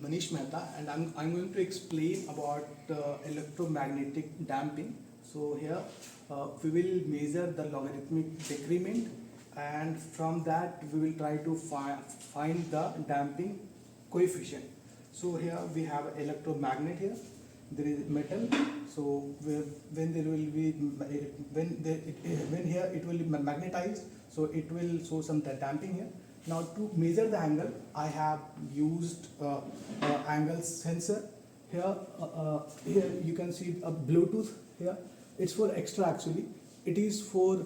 Manish Mehta, and I'm going to explain about electromagnetic damping. So here we will measure the logarithmic decrement, and from that we will try to find the damping coefficient. So here we have electromagnet here. There is metal. So when there will be when here it will be magnetized, so it will show some damping here. Now to measure the angle, I have used angle sensor. Here you can see a Bluetooth here. It's for extra actually. It is for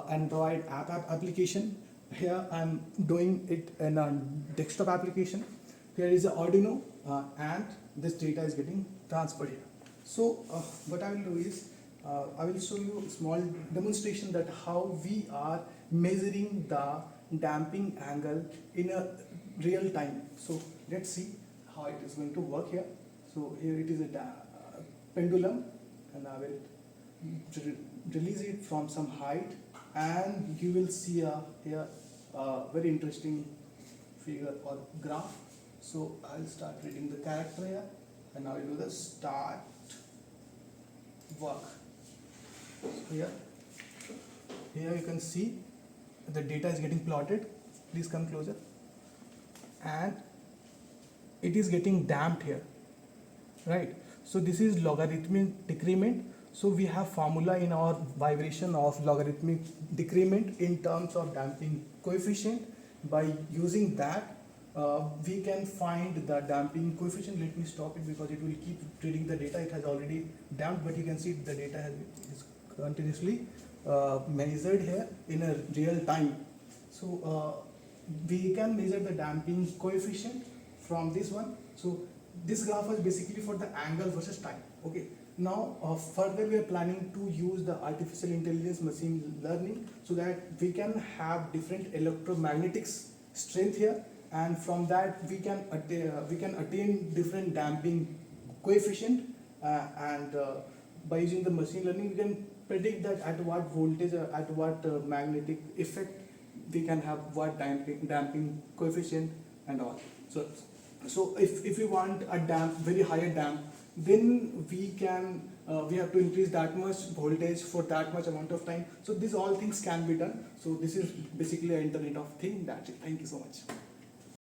Android app application. Here I'm doing it in a desktop application. Here is an Aurdino and this data is getting transferred here. So what I will do is I will show you a small demonstration that how we are measuring the damping angle in a real time. So let's see how it is going to work here. So here it is a pendulum, and I will release it from some height, and you will see here a very interesting figure or graph. So I'll start reading the character here, and I will do the start work. So here you can see the data is getting plotted. Please come closer. And it is getting damped here, right? So this is logarithmic decrement. So we have formula in our vibration of logarithmic decrement in terms of damping coefficient. By using that, we can find the damping coefficient. Let me stop it because it will keep reading the data. It has already damped, but you can see the data is continuously measured here in a real time. So we can measure the damping coefficient from this one. So this graph is basically for the angle versus time. Okay. Now further we are planning to use the artificial intelligence machine learning so that we can have different electromagnetic strength here, and from that we can attain different damping coefficient, and by using the machine learning we can predict that at what voltage or at what magnetic effect we can have what damping coefficient and all. So if we want a very higher damp, then we have to increase that much voltage for that much amount of time. So these all things can be done. So this is basically an Internet of Things. That's it. Thank you so much.